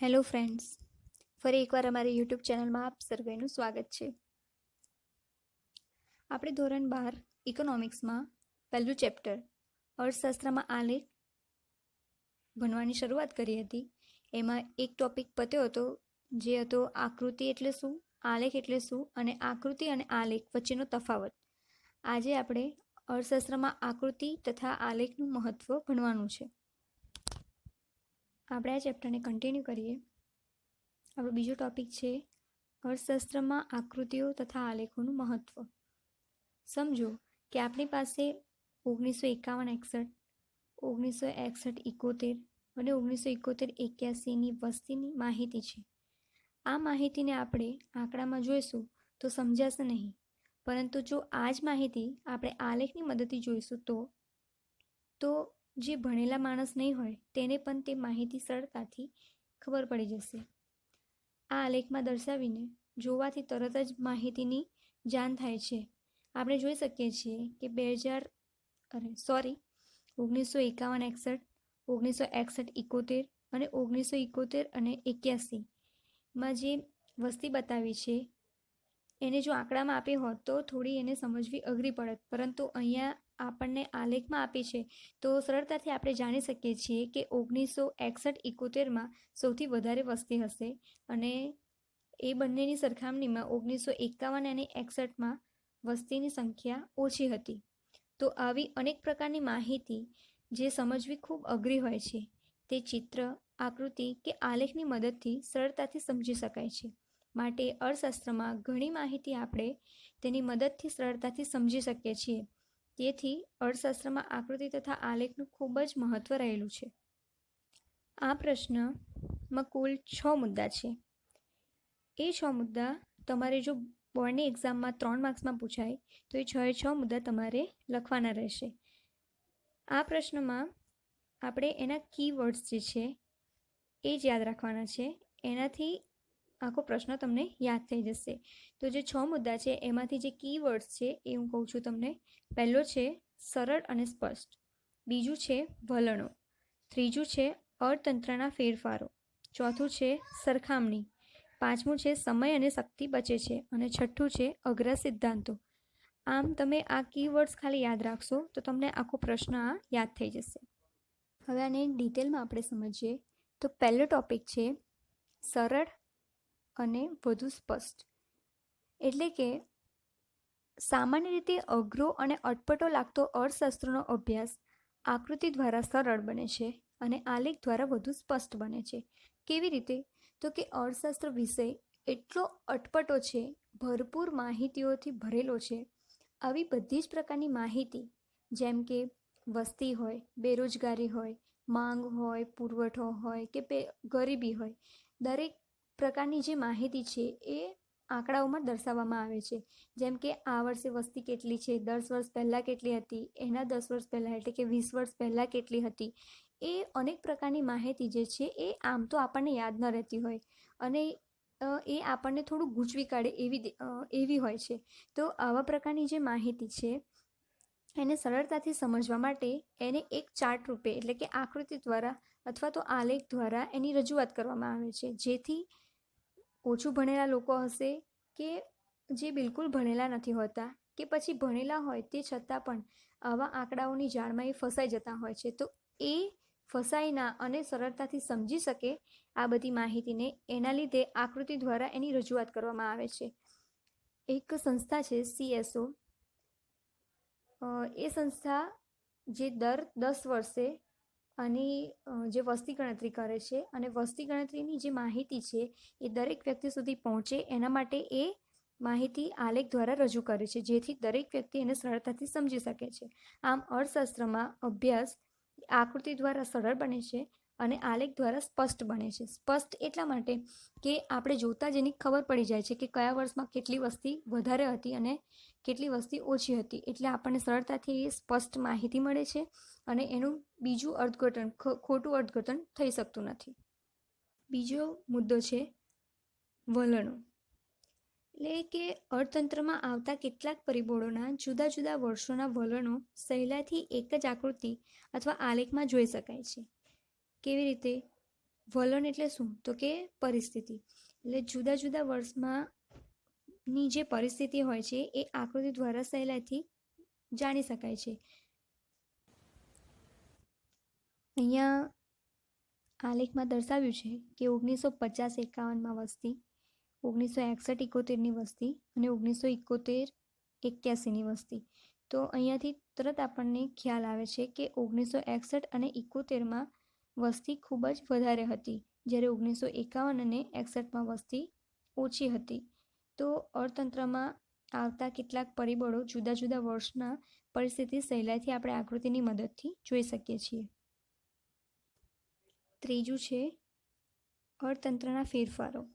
Hello friends, ફરી એકવાર અમારી યુટ્યુબ ચેનલમાં આપ સર્વેનું સ્વાગત છે. આપણે ધોરણ 12 ઇકોનોમિક્સમાં પહેલું ચેપ્ટર અર્થશાસ્ત્રમાં આલેખ ભણવાની શરૂઆત કરી હતી. એમાં એક ટોપિક પત્યો હતો, જે હતો આકૃતિ એટલે શું, આલેખ એટલે શું અને આકૃતિ અને આલેખ વચ્ચેનો તફાવત. આજે આપણે અર્થશાસ્ત્રમાં આકૃતિ તથા આલેખનું મહત્ત્વ ભણવાનું છે. આપણે આ ચેપ્ટરને કન્ટિન્યુ કરીએ. આપણો બીજો ટોપિક છે અર્થશાસ્ત્રમાં આકૃતિઓ તથા આલેખોનું મહત્ત્વ. સમજો કે આપણી પાસે 1951-61, 1961-71 અને 1971-81ની વસ્તીની માહિતી છે. આ માહિતીને આપણે આંકડામાં જોઈશું તો સમજાશે નહીં, પરંતુ જો આ જ માહિતી આપણે આલેખની મદદથી જોઈશું તો જે ભણેલા માણસ નહીં હોય તેને પણ તે માહિતી સરળતાથી ખબર પડી જશે. આ આલેખમાં દર્શાવીને જોવાથી તરત જ માહિતીની જાણ થાય છે. આપણે જોઈ શકીએ છીએ કે 1951-61, 1961-71 અને 1971-81માં જે વસ્તી બતાવી છે એને જો આંકડામાં આપી હોત તો થોડી એને સમજવી અઘરી પડત, પરંતુ અહીંયા આપણને આલેખમાં આપી છે તો સરળતાથી આપણે જાણી શકીએ છીએ કે 1961-71માં સૌથી વધારે વસ્તી હશે અને એ બંનેની સરખામણીમાં 1951 અને 61માં વસ્તીની સંખ્યા ઓછી હતી. તો આવી અનેક પ્રકારની માહિતી જે સમજવી ખૂબ અઘરી હોય છે તે ચિત્ર, આકૃતિ કે આલેખની મદદથી સરળતાથી સમજી શકાય છે. માટે અર્થશાસ્ત્રમાં ઘણી માહિતી આપણે તેની મદદથી સરળતાથી સમજી શકીએ છીએ. તેથી અર્થશાસ્ત્રમાં આકૃતિ તથા આલેખનું ખૂબ જ મહત્ત્વ રહેલું છે. આ પ્રશ્નમાં કુલ 6 મુદ્દા છે. એ 6 મુદ્દા તમારે જો બોર્ડની એક્ઝામમાં 3 માર્ક્સમાં પૂછાય તો એ 6 મુદ્દા તમારે લખવાના રહેશે. આ પ્રશ્નમાં આપણે એના કીવર્ડ્સ જે છે એ જ યાદ રાખવાના છે. એનાથી આખો પ્રશ્ન તમને યાદ થઈ જશે. તો જે 6 મુદ્દા છે એમાંથી જે કીવર્ડ્સ છે એ હું કહું છું તમને. પહેલો છે સરળ અને સ્પષ્ટ, બીજું છે વલણો, ત્રીજું છે અર્થતંત્રના ફેરફારો, ચોથું છે સરખામણી, પાંચમું છે સમય અને શક્તિ બચે છે અને છઠ્ઠું છે અઘરા સિદ્ધાંતો. આમ તમે આ કીવર્ડ્સ ખાલી યાદ રાખશો તો તમને આખો પ્રશ્ન યાદ થઈ જશે. હવે આને ડિટેલમાં આપણે સમજીએ તો પહેલો ટોપિક છે સરળ અને વધુ સ્પષ્ટ. એટલે કે સામાન્ય રીતે અઘરો અને અટપટો લાગતો અર્થશાસ્ત્રનો અભ્યાસ આકૃતિ દ્વારા સરળ બને છે અને આલેખ દ્વારા વધુ સ્પષ્ટ બને છે. કેવી રીતે? તો કે અર્થશાસ્ત્ર વિષય એટલો અટપટો છે, ભરપૂર માહિતીઓથી ભરેલો છે. આવી બધી જ પ્રકારની માહિતી, જેમ કે વસ્તી હોય, બેરોજગારી હોય, માંગ હોય, પુરવઠો હોય કે ગરીબી હોય, દરેક પ્રકારની જે માહિતી છે એ આંકડાઓમાં દર્શાવવામાં આવે છે. જેમ કે આ વર્ષે વસ્તી કેટલી છે, 10 વર્ષ પહેલાં કેટલી હતી, એના 10 વર્ષ પહેલાં એટલે કે 20 વર્ષ પહેલાં કેટલી હતી. એ અનેક પ્રકારની માહિતી જે છે એ આમ તો આપણને યાદ ન રહેતી હોય અને એ આપણને થોડું ગૂંચવી કાઢે એવી હોય છે. તો આવા પ્રકારની જે માહિતી છે એને સરળતાથી સમજવા માટે એને એક ચાર્ટ રૂપે એટલે કે આકૃતિ દ્વારા અથવા તો આલેખ દ્વારા એની રજૂઆત કરવામાં આવે છે, જેથી ઓછું ભણેલા લોકો હશે કે જે બિલકુલ ભણેલા નથી હોતા કે પછી ભણેલા હોય તે છતાં પણ આવા આંકડાઓની જાળમાં એ ફસાઈ જતા હોય છે, તો એ ફસાઈ ના અને સરળતાથી સમજી શકે આ બધી માહિતીને, એના લીધે આકૃતિ દ્વારા એની રજૂઆત કરવામાં આવે છે. એક સંસ્થા છે CSO. એ સંસ્થા જે દર 10 વર્ષે આની જે વસ્તી ગણતરી કરે છે અને વસ્તી ગણતરીની જે માહિતી છે એ દરેક વ્યક્તિ સુધી પહોંચે એના માટે એ માહિતી આલેખ દ્વારા રજૂ કરે છે, જેથી દરેક વ્યક્તિ એને સરળતાથી સમજી શકે છે. આમ અર્થશાસ્ત્રમાં અભ્યાસ આકૃતિ દ્વારા સરળ બને છે અને આલેખ દ્વારા સ્પષ્ટ બને છે. સ્પષ્ટ એટલા માટે કે આપણે જોતા જ એની ખબર પડી જાય છે કે કયા વર્ષમાં કેટલી વસ્તી વધારે હતી અને કેટલી વસ્તી ઓછી હતી, એટલે આપણને સરળતાથી એ સ્પષ્ટ માહિતી મળે છે અને એનું બીજું અર્થઘટન, ખોટું અર્થઘટન થઈ શકતું નથી. બીજો મુદ્દો છે વલણો. એટલે કે અર્થતંત્રમાં આવતા કેટલાક પરિબળોના જુદા જુદા વર્ષોના વલણો સહેલાઈથી એક જ આકૃતિ અથવા આલેખમાં જોઈ શકાય છે. કેવી રીતે? વલણ એટલે શું? તો કે પરિસ્થિતિ. એટલે જુદા જુદા વર્ષમાં ની જે પરિસ્થિતિ હોય છે એ આકૃતિ દ્વારા સહેલાઈથી જાણી શકાય છે. અહીંયા આલેખમાં દર્શાવ્યું છે કે 1950-51માં વસ્તી, 1961-71ની વસ્તી અને 1971-81ની વસ્તી. તો અહીંયાથી તરત આપણને ખ્યાલ આવે છે કે 1961 અને 71માં વસ્તી ખૂબ જ વધારે હતી, જ્યારે 1951 અને 61માં વસ્તી ઓછી હતી. તો અર્થતંત્રમાં આવતા કેટલાક પરિબળો જુદા જુદા વર્ષના પરિસ્થિતિ સહેલાઈથી આપણે આકૃતિની મદદથી જોઈ શકીએ છીએ. ત્રીજું છે અર્થતંત્રના ફેરફારો.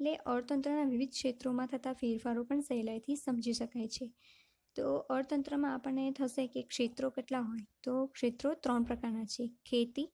એટલે અર્થતંત્રના વિવિધ ક્ષેત્રોમાં થતા ફેરફારો પણ સહેલાઈથી સમજી શકાય છે. તો અર્થતંત્રમાં આપણને થશે કે ક્ષેત્રો કેટલા હોય? તો ક્ષેત્રો 3 પ્રકારના છે: ખેતી,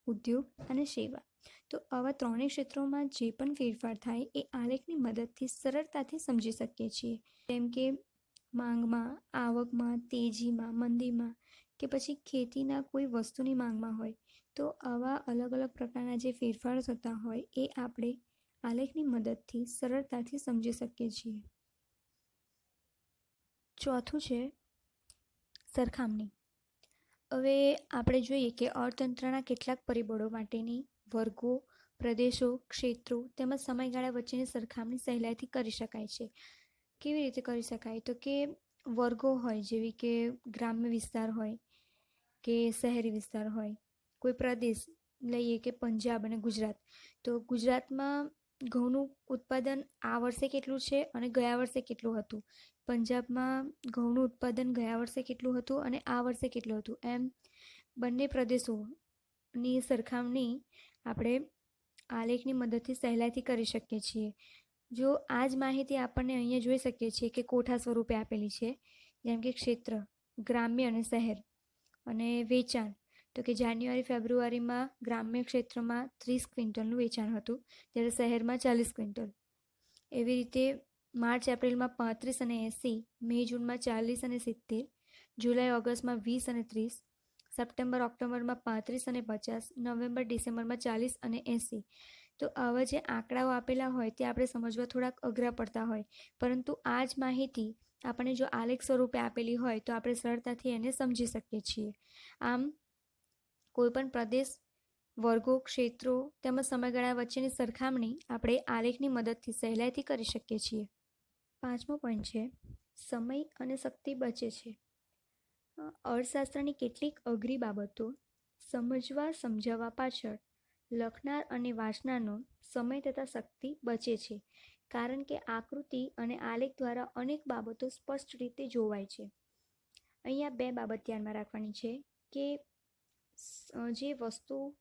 ઉદ્યોગ અને સેવા. તો આવા ત્રણેય ક્ષેત્રોમાં જે પણ ફેરફાર થાય એ આલેખની મદદથી સરળતાથી સમજી શકીએ છીએ. જેમ કે માંગમાં, આવકમાં, તેજીમાં, મંદીમાં કે પછી ખેતીના કોઈ વસ્તુની માંગમાં હોય. તો આવા અલગ અલગ પ્રકારના જે ફેરફારો થતા હોય એ આપણે આલેખની મદદથી સરળતાથી સમજી શકીએ છીએ. ચોથું છે સરખામણી. હવે આપણે જોઈએ કે અર્થતંત્રના કેટલાક પરિબળો માટેની વર્ગો, પ્રદેશો, ક્ષેત્રો તેમજ સમયગાળા વચ્ચેની સરખામણી સહેલાઈથી કરી શકાય છે. કેવી રીતે કરી શકાય? તો કે વર્ગો હોય, જેવી કે ગ્રામ્ય વિસ્તાર હોય કે શહેરી વિસ્તાર હોય. કોઈ પ્રદેશ લઈએ કે પંજાબ અને ગુજરાત. તો ગુજરાતમાં ઘઉંનું ઉત્પાદન આ વર્ષે કેટલું છે અને ગયા વર્ષે કેટલું હતું. પંજાબમાં ઘઉંનું ઉત્પાદન ગયા વર્ષે કેટલું હતું અને આ વર્ષે કેટલું હતું. એમ બંને પ્રદેશોની સરખામણી આપણે આલેખની મદદથી સહેલાઈથી કરી શકીએ છીએ. જો આ જ માહિતી આપણને અહીંયા જોઈ શકીએ છીએ કે કોઠા સ્વરૂપે આપેલી છે, જેમ કે ક્ષેત્ર, ગ્રામ્ય અને શહેર અને વેચાણ. તો કે જાન્યુઆરી-ફેબ્રુઆરીમાં ગ્રામ્ય ક્ષેત્રમાં 30 ક્વિન્ટલનું વેચાણ હતું, જ્યારે શહેરમાં 40 ક્વિન્ટલ. એવી રીતે માર્ચ-એપ્રિલમાં 35 અને 80, મે-જૂનમાં 40 અને 70, જુલાઈ-ઓગસ્ટમાં 20 અને 30, સપ્ટેમ્બર-ઓક્ટોબરમાં 35 અને 50, નવેમ્બર-ડિસેમ્બરમાં 40 અને 80. તો આવા જે આંકડાઓ આપેલા હોય તે આપણે સમજવા થોડાક અઘરા પડતા હોય, પરંતુ આ જ માહિતી આપણને જો આલેખ સ્વરૂપે આપેલી હોય તો આપણે સરળતાથી એને સમજી શકીએ છીએ. આમ કોઈપણ પ્રદેશ, વર્ગો, ક્ષેત્રો તેમજ સમયગાળા વચ્ચેની સરખામણી આપણે આલેખની મદદથી સહેલાઈથી કરી શકીએ છીએ. 5મો પોઈન્ટ છે સમય અને શક્તિ બચે છે. અર્થશાસ્ત્રની કેટલીક અઘરી બાબતો સમજાવવા પાછળ લખનાર અને વાંચનારનો સમય તથા શક્તિ બચે છે, કારણ કે આકૃતિ અને આલેખ દ્વારા અનેક બાબતો સ્પષ્ટ રીતે જોવાય છે. અહીંયા 2 બાબત ધ્યાનમાં રાખવાની છે કે જે વસ્તુ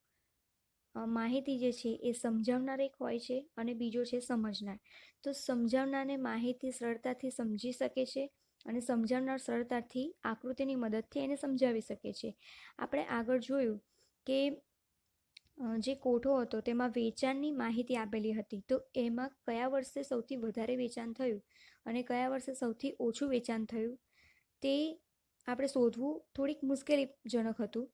માહિતી જે છે એ સમજાવનાર એક હોય છે અને બીજો છે સમજનાર. તો સમજાવનારને માહિતી સરળતાથી સમજી શકે છે અને સમજાવનાર સરળતાથી આકૃતિની મદદથી એને સમજાવી શકે છે. આપણે આગળ જોયું કે જે કોઠો હતો તેમાં વેચાણની માહિતી આપેલી હતી. તો એમાં કયા વર્ષે સૌથી વધારે વેચાણ થયું અને કયા વર્ષે સૌથી ઓછું વેચાણ થયું તે આપણે શોધવું થોડીક મુશ્કેલીજનક હતું.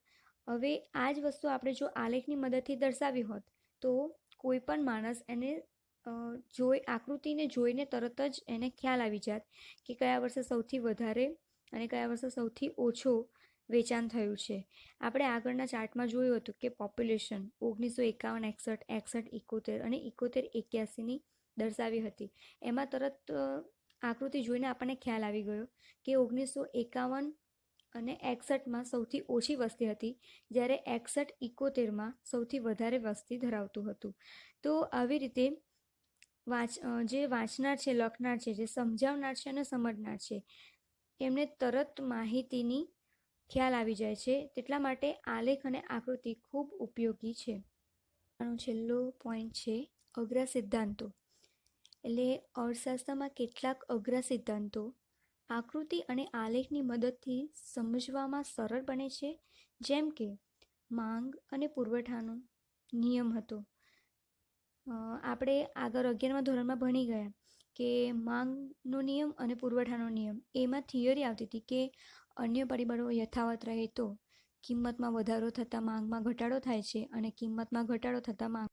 હવે આ જ વસ્તુ આપણે જો આલેખની મદદથી દર્શાવી હોત તો કોઈ પણ માણસ એને આકૃતિને જોઈને તરત જ એને ખ્યાલ આવી જાત કે કયા વર્ષે સૌથી વધારે અને કયા વર્ષે સૌથી ઓછો વેચાણ થયું છે. આપણે આગળના ચાર્ટમાં જોયું હતું કે પોપ્યુલેશન 1951, 61, 71 અને 71-81ની દર્શાવી હતી. એમાં તરત આકૃતિ જોઈને આપણને ખ્યાલ આવી ગયો કે 1951 અને 61માં સૌથી ઓછી વસ્તી હતી, જ્યારે 61-71માં સૌથી વધારે વસ્તી ધરાવતું હતું. તો આવી રીતે જે વાંચનાર છે, લખનાર છે, જે સમજાવનાર છે અને સમજનાર છે, એમને તરત માહિતીની ખ્યાલ આવી જાય છે. તેટલા માટે આલેખ અને આકૃતિ ખૂબ ઉપયોગી છે. આનો છેલ્લો પોઈન્ટ છે અઘરા સિદ્ધાંતો. એટલે અર્થશાસ્ત્રમાં કેટલાક અઘરા સિદ્ધાંતો આકૃતિ અને આલેખની મદદથી સમજવામાં સરળ બને છે. જેમ કે માંગ અને પુરવઠાનો નિયમ હતો. આપણે આગળ 11મા ધોરણમાં ભણી ગયા કે માંગનો નિયમ અને પુરવઠાનો નિયમ. એમાં થિયરી આવતી હતી કે અન્ય પરિબળો યથાવત રહે તો કિંમતમાં વધારો થતાં માંગમાં ઘટાડો થાય છે અને કિંમતમાં ઘટાડો થતાં માંગ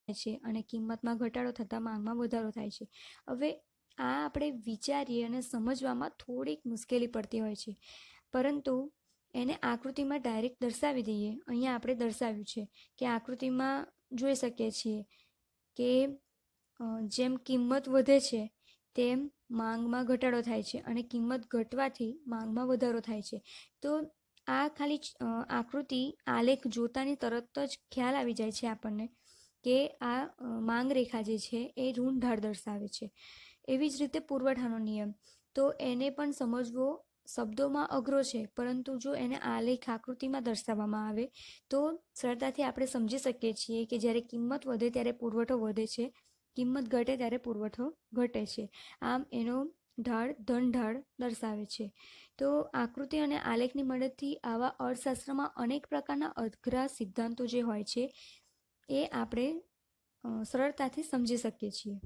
થાય છે અને કિંમતમાં ઘટાડો થતાં માંગમાં વધારો થાય છે. હવે આ આપણે વિચારીએ અને સમજવામાં થોડીક મુશ્કેલી પડતી હોય છે, પરંતુ એને આકૃતિમાં ડાયરેક્ટ દર્શાવી દઈએ. અહીંયા આપણે દર્શાવ્યું છે કે આકૃતિમાં જોઈ શકીએ છીએ કે જેમ કિંમત વધે છે તેમ માંગમાં ઘટાડો થાય છે અને કિંમત ઘટવાથી માંગમાં વધારો થાય છે. તો આ ખાલી આકૃતિ આલેખ જોતાની તરત જ ખ્યાલ આવી જાય છે આપણને કે આ માંગ રેખા જે છે એ ઋણ ઢાળ દર્શાવે છે. એવી જ રીતે પુરવઠાનો નિયમ, તો એને પણ સમજવો શબ્દોમાં અઘરો છે, પરંતુ જો એને આલેખ આકૃતિમાં દર્શાવવામાં આવે તો સરળતાથી આપણે સમજી શકીએ છીએ કે જ્યારે કિંમત વધે ત્યારે પુરવઠો વધે છે, કિંમત ઘટે ત્યારે પુરવઠો ઘટે છે. આમ એનો ઢાળ ધન ઢાળ દર્શાવે છે. તો આકૃતિ અને આલેખની મદદથી આવા અર્થશાસ્ત્રમાં અનેક પ્રકારના અઘરા સિદ્ધાંતો જે હોય છે એ આપણે સરળતાથી સમજી શકીએ છીએ.